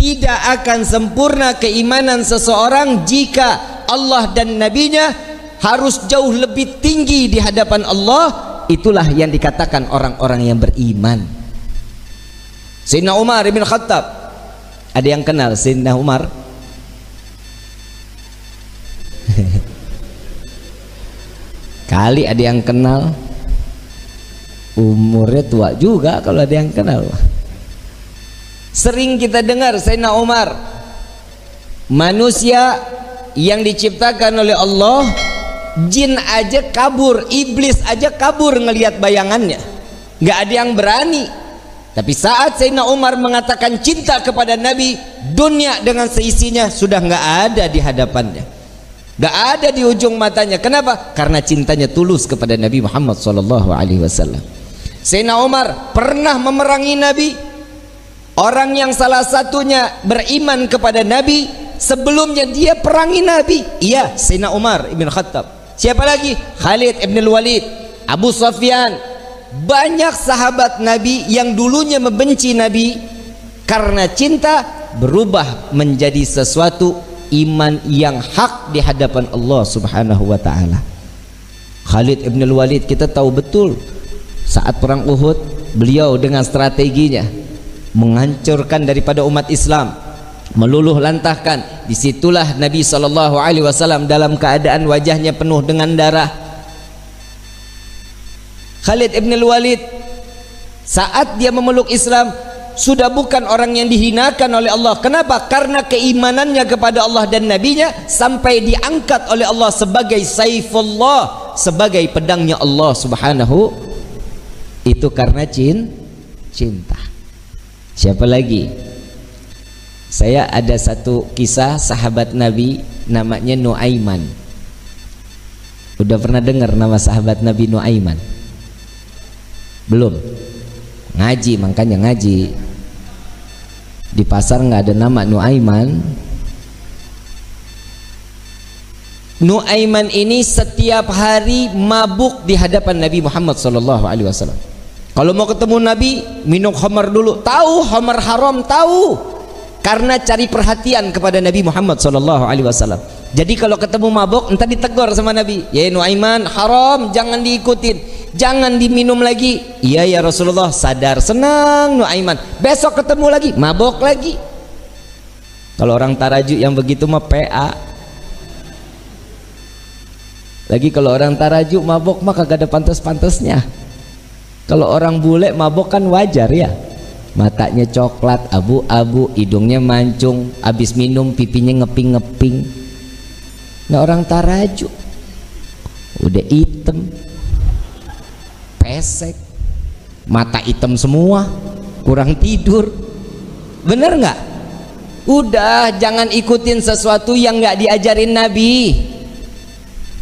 tidak akan sempurna keimanan seseorang jika Allah dan Nabi-Nya harus jauh lebih tinggi di hadapan Allah. Itulah yang dikatakan orang-orang yang beriman. Sayyidina Umar bin Khattab, ada yang kenal Sayyidina Umar? Kali ada yang kenal. Umurnya tua juga kalau ada yang kenal. Sering kita dengar Sayyidina Umar, manusia yang diciptakan oleh Allah, jin aja kabur, iblis aja kabur ngelihat bayangannya, nggak ada yang berani. Tapi saat Sayyidina Umar mengatakan cinta kepada Nabi, dunia dengan seisinya sudah nggak ada di hadapannya, nggak ada di ujung matanya. Kenapa? Karena cintanya tulus kepada Nabi Muhammad SAW. Sayyidina Umar pernah memerangi Nabi. Orang yang salah satunya beriman kepada Nabi, sebelumnya dia perangi Nabi. Iya, Sayyidina Umar ibn Khattab. Siapa lagi? Khalid ibn Walid, Abu Sufyan. Banyak sahabat Nabi yang dulunya membenci Nabi, karena cinta berubah menjadi sesuatu iman yang hak di hadapan Allah Subhanahu wa taala. Khalid ibn Walid kita tahu betul, saat perang Uhud beliau dengan strateginya menghancurkan daripada umat Islam, meluluh lantahkan. Disitulah Nabi SAW dalam keadaan wajahnya penuh dengan darah. Khalid ibn Walid saat dia memeluk Islam sudah bukan orang yang dihinakan oleh Allah. Kenapa? Karena keimanannya kepada Allah dan Nabi-Nya sampai diangkat oleh Allah sebagai Saifullah, sebagai pedangnya Allah Subhanahu. Itu karena cinta. Siapa lagi? Saya ada satu kisah sahabat Nabi namanya Nuaiman. Udah pernah dengar nama sahabat Nabi Nuaiman? Belum? Ngaji, makanya ngaji. Di pasar nggak ada nama Nuaiman. Nuaiman ini setiap hari mabuk di hadapan Nabi Muhammad SAW. Kalau mau ketemu Nabi, minum khamar dulu. Tahu khamar haram, tahu. Karena cari perhatian kepada Nabi Muhammad SAW. Jadi kalau ketemu mabuk, entah ditegur sama Nabi. Ya Nuaiman, haram, jangan diikutin, jangan diminum lagi. Iya ya Rasulullah, sadar, senang Nuaiman. Besok ketemu lagi, mabuk lagi. Kalau orang tarajuk yang begitu mah PA. Lagi kalau orang tarajuk mabuk mah kagak ada pantas-pantasnya. Kalau orang bule mabok kan wajar ya. Matanya coklat, abu-abu, hidungnya mancung, habis minum pipinya ngeping-ngeping. Nah orang tarajuk udah hitam, pesek, mata hitam semua, kurang tidur. Bener nggak? Udah, jangan ikutin sesuatu yang nggak diajarin Nabi.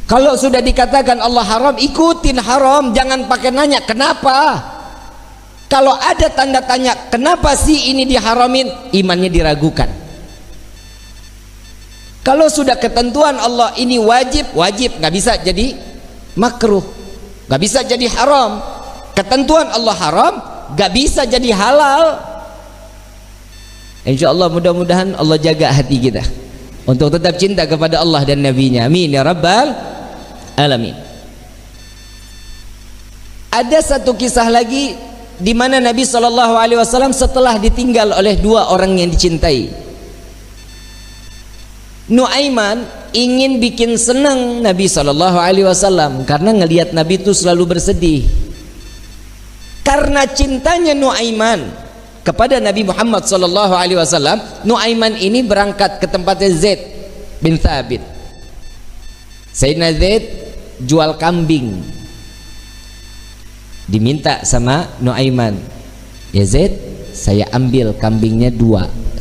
Kalau sudah dikatakan Allah haram, ikutin haram, jangan pakai nanya kenapa. Kalau ada tanda tanya kenapa sih ini diharamin, imannya diragukan. Kalau sudah ketentuan Allah ini wajib, wajib, nggak bisa jadi makruh, nggak bisa jadi haram. Ketentuan Allah haram, nggak bisa jadi halal. Insya Allah mudah-mudahan Allah jaga hati kita untuk tetap cinta kepada Allah dan Nabi-Nya. Amin ya Rabbal Alamin. Ada satu kisah lagi di mana Nabi SAW setelah ditinggal oleh dua orang yang dicintai, Nuaiman ingin bikin senang Nabi SAW karena ngelihat Nabi itu selalu bersedih. Karena cintanya Nuaiman kepada Nabi Muhammad SAW, Nuaiman ini berangkat ke tempatnya Zaid bin Thabit. Sayyidina Zaid jual kambing, diminta sama Nuaiman, ya Zaid, saya ambil kambingnya 2,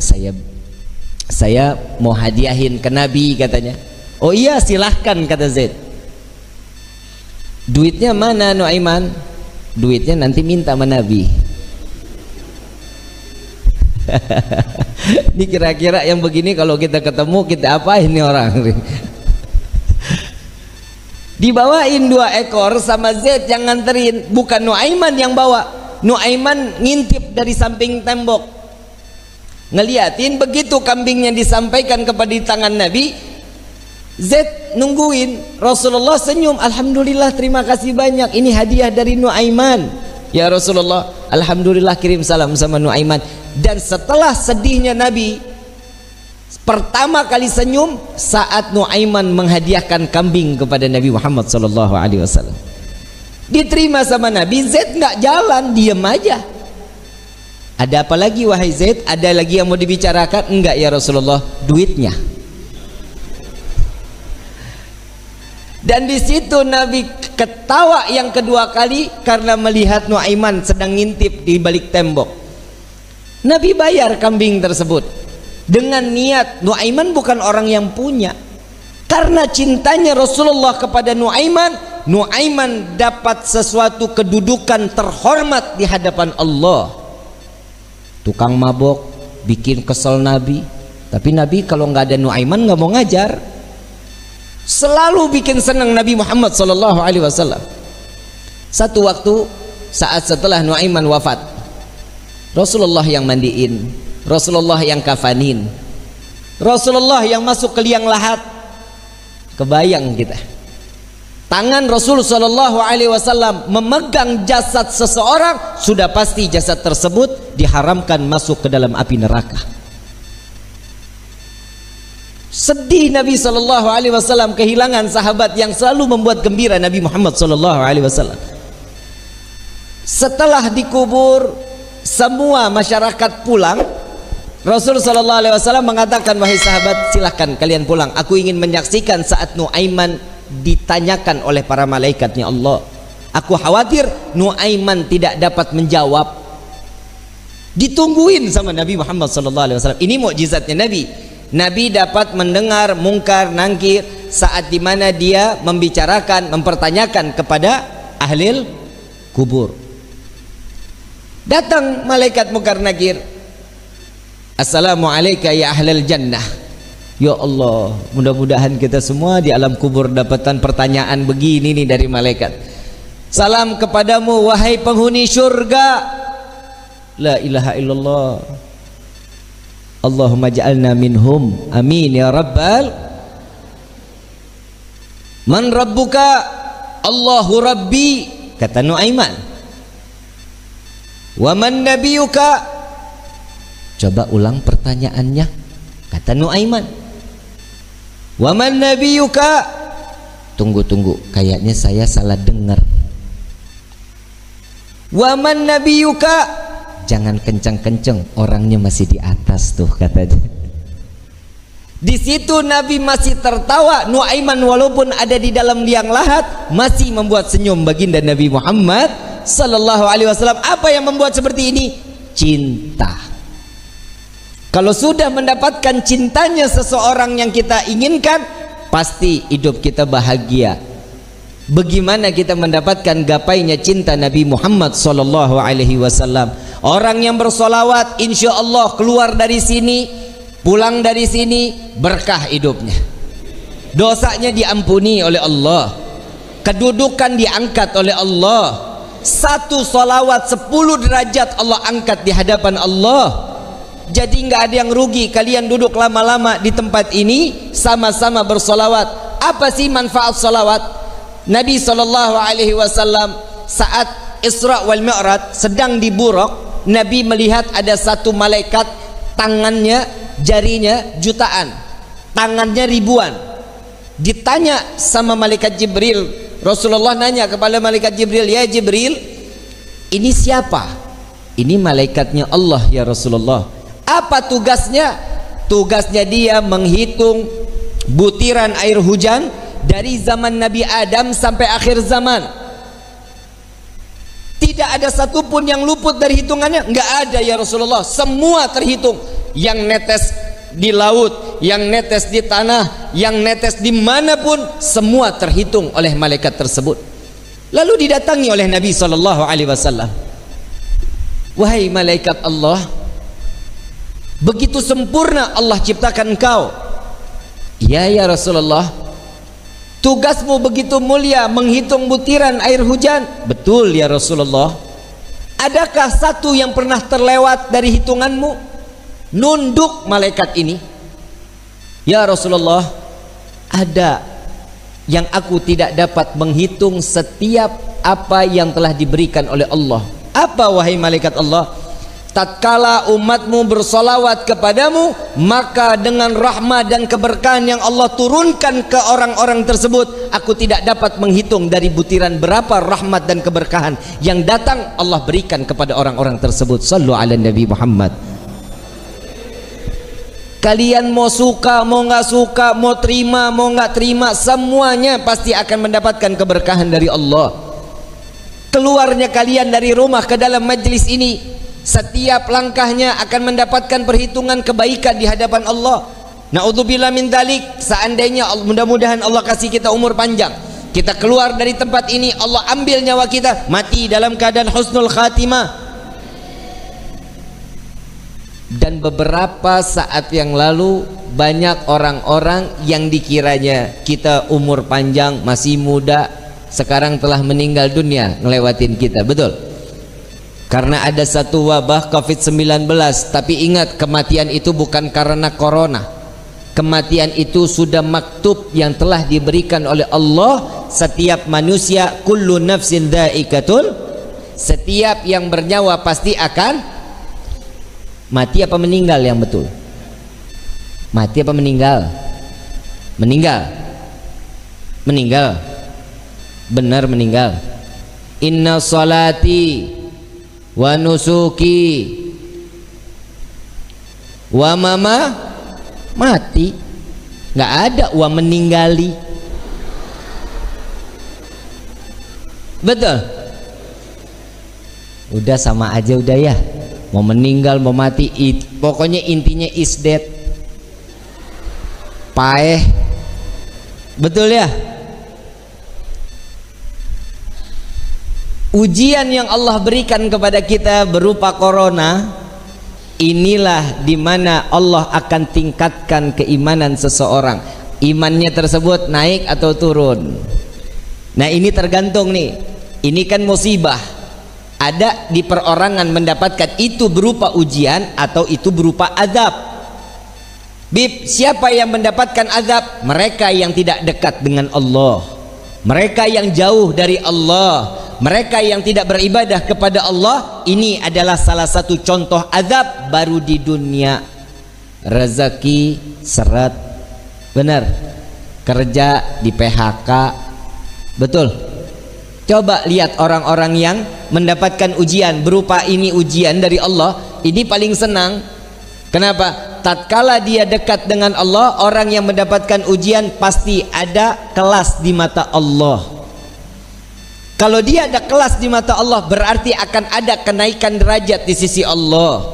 saya mau hadiahin ke Nabi katanya. Oh iya silahkan kata Zaid. Duitnya mana Nuaiman? Duitnya nanti minta sama Nabi. Ini kira-kira yang begini kalau kita ketemu kita apain nih orang? Dibawain 2 ekor sama Zaid yang nganterin, bukan Nuaiman yang bawa. Nuaiman ngintip dari samping tembok. ngeliatin. Begitu kambingnya disampaikan kepada di tangan Nabi, Zaid nungguin. Rasulullah senyum, alhamdulillah, terima kasih banyak, ini hadiah dari Nuaiman. Ya Rasulullah, alhamdulillah, kirim salam sama Nuaiman. Dan setelah sedihnya Nabi pertama kali senyum saat Nuaiman menghadiahkan kambing kepada Nabi Muhammad SAW. Diterima sama Nabi. Zaid nggak jalan, diam aja. Ada apa lagi wahai Zaid? Ada lagi yang mau dibicarakan? Enggak ya Rasulullah, duitnya. Dan di situ Nabi ketawa yang kedua kali karena melihat Nuaiman sedang ngintip di balik tembok. Nabi bayar kambing tersebut dengan niat Nuaiman bukan orang yang punya. Karena cintanya Rasulullah kepada Nuaiman, Nuaiman dapat sesuatu kedudukan terhormat di hadapan Allah. Tukang mabok bikin kesel Nabi, tapi Nabi kalau nggak ada Nuaiman nggak mau ngajar. Selalu bikin senang Nabi Muhammad SAW. Satu waktu saat setelah Nuaiman wafat, Rasulullah yang mandiin, Rasulullah yang kafanin, Rasulullah yang masuk ke liang lahat. Kebayang kita, tangan Rasul SAW memegang jasad seseorang, sudah pasti jasad tersebut diharamkan masuk ke dalam api neraka. Sedih Nabi SAW kehilangan sahabat yang selalu membuat gembira Nabi Muhammad SAW. Setelah dikubur, semua masyarakat pulang. Rasul SAW mengatakan, wahai sahabat, silahkan kalian pulang, aku ingin menyaksikan saat Nuaiman ditanyakan oleh para malaikatnya Allah. Aku khawatir Nuaiman tidak dapat menjawab. Ditungguin sama Nabi Muhammad SAW. Ini mukjizatnya Nabi. Nabi dapat mendengar mungkar nangkir saat dimana dia membicarakan, mempertanyakan kepada ahli kubur. Datang malaikat mungkar nakir, assalamualaikum ya ahlal jannah. Ya Allah, mudah-mudahan kita semua di alam kubur dapatkan pertanyaan begini nih dari malaikat. Salam kepadamu wahai penghuni surga. La ilaha illallah, Allahumma ja'alna minhum, amin ya rabbal. Man rabbuka? Allahu rabbi, kata Nuaiman. Wa man nabiyuka? Coba ulang pertanyaannya, kata Nuaiman. Wa man nabiyuka? Tunggu, kayaknya saya salah dengar. Wa man nabiyuka? Jangan kencang-kencang, orangnya masih di atas tuh, katanya. Di situ Nabi masih tertawa. Nuaiman walaupun ada di dalam liang lahat masih membuat senyum baginda Nabi Muhammad SAW. Apa yang membuat seperti ini? Cinta. Kalau sudah mendapatkan cintanya seseorang yang kita inginkan, pasti hidup kita bahagia. Bagaimana kita mendapatkan gapainya cinta Nabi Muhammad SAW? Orang yang bersolawat, insya Allah keluar dari sini, pulang dari sini, berkah hidupnya. Dosanya diampuni oleh Allah, kedudukan diangkat oleh Allah. Satu solawat 10 derajat Allah angkat di hadapan Allah. Jadi nggak ada yang rugi. Kalian duduk lama-lama di tempat ini sama-sama bersolawat. Apa sih manfaat solawat? Nabi SAW saat Isra wal Mi'raj sedang di Buraq, Nabi melihat ada satu malaikat, tangannya, jarinya jutaan, tangannya ribuan. Ditanya sama malaikat Jibril, Rasulullah nanya kepada malaikat Jibril, ya Jibril, ini siapa? Ini malaikatnya Allah ya Rasulullah. Apa tugasnya? Tugasnya dia menghitung butiran air hujan dari zaman Nabi Adam sampai akhir zaman. Tidak ada satupun yang luput dari hitungannya. Enggak ada ya Rasulullah, semua terhitung. Yang netes di laut, yang netes di tanah, yang netes dimanapun, semua terhitung oleh malaikat tersebut. Lalu didatangi oleh Nabi SAW. Wahai malaikat Allah, begitu sempurna Allah ciptakan engkau. Ya Rasulullah, tugasmu begitu mulia menghitung butiran air hujan. Betul ya Rasulullah. Adakah satu yang pernah terlewat dari hitunganmu? nunduk malaikat ini, ya Rasulullah, ada yang aku tidak dapat menghitung setiap apa yang telah diberikan oleh Allah. Apa wahai malaikat Allah? Tatkala umatmu bersolawat kepadamu, maka dengan rahmat dan keberkahan yang Allah turunkan ke orang-orang tersebut, aku tidak dapat menghitung dari butiran berapa rahmat dan keberkahan yang datang Allah berikan kepada orang-orang tersebut. Sallu ala Nabi Muhammad. Kalian mau suka, mau nggak suka, mau terima, mau nggak terima, semuanya pasti akan mendapatkan keberkahan dari Allah. Keluarnya kalian dari rumah ke dalam majlis ini, setiap langkahnya akan mendapatkan perhitungan kebaikan di hadapan Allah. Na'udzubillah min dalik. Seandainya mudah-mudahan Allah kasih kita umur panjang, kita keluar dari tempat ini, Allah ambil nyawa kita, mati dalam keadaan husnul khatimah. Dan beberapa saat yang lalu banyak orang-orang yang dikiranya kita umur panjang, masih muda, sekarang telah meninggal dunia ngelewatin kita. Betul? Karena ada satu wabah COVID-19. Tapi ingat, kematian itu bukan karena corona. Kematian itu sudah maktub yang telah diberikan oleh Allah. Setiap manusia, kullu nafsin dha'iqatul, setiap yang bernyawa pasti akan mati. Apa meninggal yang betul? Mati apa meninggal? Meninggal. Meninggal. Benar meninggal. Inna salati wa nusuki wa mama mati. Nggak ada wa meninggali. Betul? Udah sama aja udah ya. Mau meninggal mau mati, pokoknya intinya is dead. Paeh. Betul ya? Ujian yang Allah berikan kepada kita berupa corona, inilah dimana Allah akan tingkatkan keimanan seseorang. Imannya tersebut naik atau turun. Nah ini tergantung nih. Ini kan musibah. Ada di perorangan mendapatkan itu berupa ujian atau itu berupa azab. Bib, siapa yang mendapatkan azab? Mereka yang tidak dekat dengan Allah, mereka yang jauh dari Allah, mereka yang tidak beribadah kepada Allah. Ini adalah salah satu contoh azab baru di dunia. Rezeki seret, benar, kerja di PHK. Betul? Coba lihat orang-orang yang mendapatkan ujian berupa ini, ujian dari Allah, ini paling senang. Kenapa? Tatkala dia dekat dengan Allah, orang yang mendapatkan ujian pasti ada kelas di mata Allah. Kalau dia ada kelas di mata Allah, berarti akan ada kenaikan derajat di sisi Allah.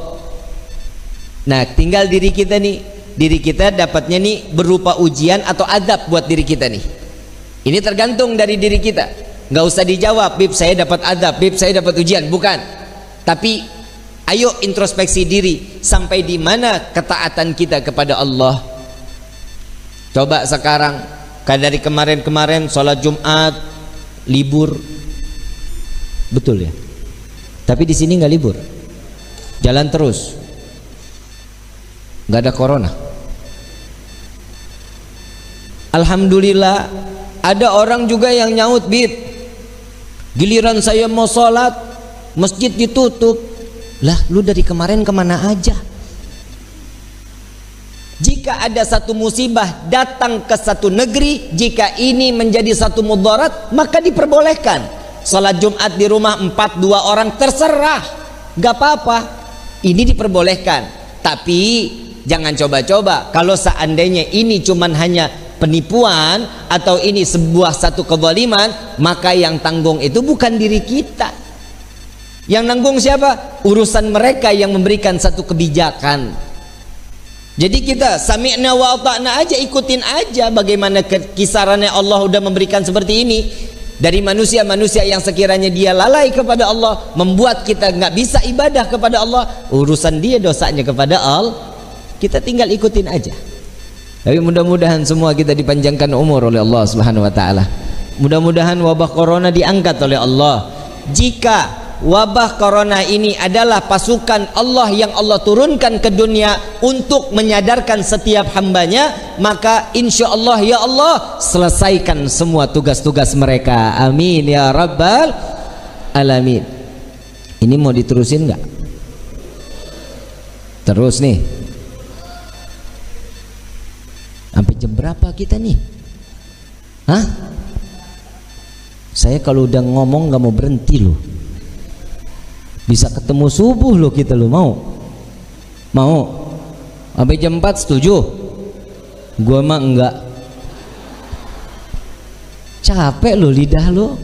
Nah tinggal diri kita nih, diri kita dapatnya nih berupa ujian atau azab buat diri kita nih. Ini tergantung dari diri kita. Nggak usah dijawab, Bib saya dapat azab, Bib saya dapat ujian, bukan. Tapi ayo introspeksi diri, sampai di mana ketaatan kita kepada Allah. Coba sekarang, kan dari kemarin-kemarin sholat Jumat libur, betul ya? Tapi di sini nggak libur, jalan terus, nggak ada corona. Alhamdulillah, ada orang juga yang nyaut, Bib, giliran saya mau sholat masjid ditutup. Lah lu dari kemarin kemana aja? Jika ada satu musibah datang ke satu negeri, jika ini menjadi satu mudarat, maka diperbolehkan sholat Jumat di rumah 4-2 orang, terserah, gak apa-apa. Ini diperbolehkan. Tapi jangan coba-coba. Kalau seandainya ini cuman hanya penipuan atau ini sebuah satu kezaliman, maka yang tanggung itu bukan diri kita. Yang nanggung siapa? Urusan mereka yang memberikan satu kebijakan. Jadi kita sami'na wa ata'na aja, ikutin aja bagaimana kisarannya Allah udah memberikan seperti ini. Dari manusia-manusia yang sekiranya dia lalai kepada Allah, membuat kita nggak bisa ibadah kepada Allah, urusan dia dosanya kepada Allah, kita tinggal ikutin aja. Tapi mudah-mudahan semua kita dipanjangkan umur oleh Allah Subhanahu wa taala. Mudah-mudahan wabah corona diangkat oleh Allah. Jika wabah corona ini adalah pasukan Allah yang Allah turunkan ke dunia untuk menyadarkan setiap hambanya, maka insya Allah ya Allah selesaikan semua tugas-tugas mereka. Amin ya rabbal alamin. Ini mau diterusin nggak? Terus nih. Sampai jam berapa kita nih? Hah? Saya kalau udah ngomong nggak mau berhenti loh. Bisa ketemu subuh loh kita loh. Mau sampai jam 4 setuju? Gua mah enggak. Capek loh lidah lo.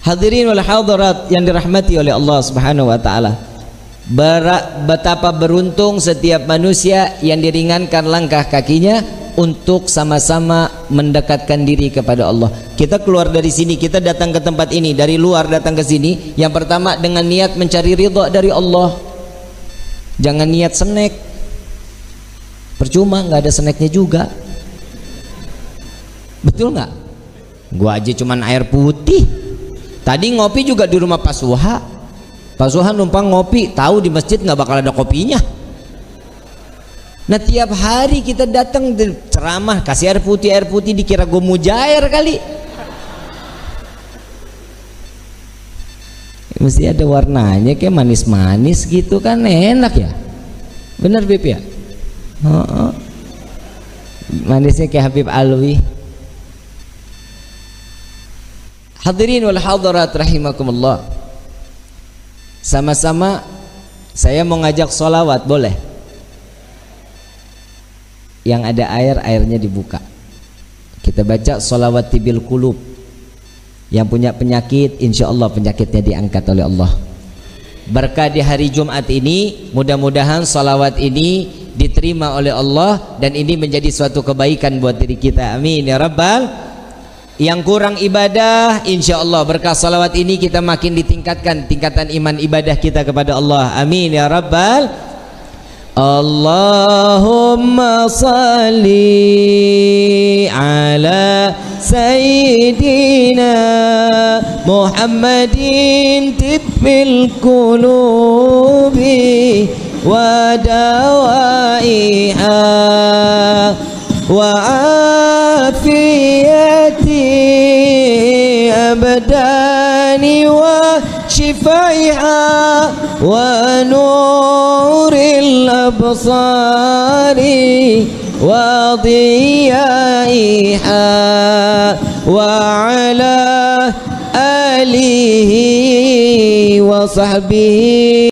Hadirin wal hadirat yang dirahmati oleh Allah Subhanahu wa taala. Betapa beruntung setiap manusia yang diringankan langkah kakinya untuk sama-sama mendekatkan diri kepada Allah. Kita keluar dari sini, kita datang ke tempat ini, dari luar datang ke sini, yang pertama dengan niat mencari ridha dari Allah. Jangan niat snack, percuma, nggak ada snacknya juga. Betul nggak? Gua aja cuman air putih. Tadi ngopi juga di rumah Pak Suha. Pak Suha numpang ngopi, tahu di masjid nggak bakal ada kopinya. Nah tiap hari kita datang ceramah kasih air putih dikira gue mujair kali. Mesti ada warnanya kayak manis-manis gitu kan, enak ya. Bener Bib ya? Manisnya kayak Habib Alwi. Hadirin wal hadirat rahimakumullah. Sama-sama saya mau ngajak sholawat, boleh? Yang ada air, airnya dibuka. Kita baca sholawat tibil kulub. Yang punya penyakit, insya Allah penyakitnya diangkat oleh Allah. Berkah di hari Jumat ini, mudah-mudahan sholawat ini diterima oleh Allah dan ini menjadi suatu kebaikan buat diri kita. Amin ya rabbal. Yang kurang ibadah, insya Allah berkah sholawat ini kita makin ditingkatkan tingkatan iman ibadah kita kepada Allah. Amin ya rabbal. Allahumma salli ala sayyidina Muhammadin tibbil qulubi wa dawaiha wa afiyati abdani wa shifaiha wa nuril absari wa diyaiha wa ala alihi wa sahbihi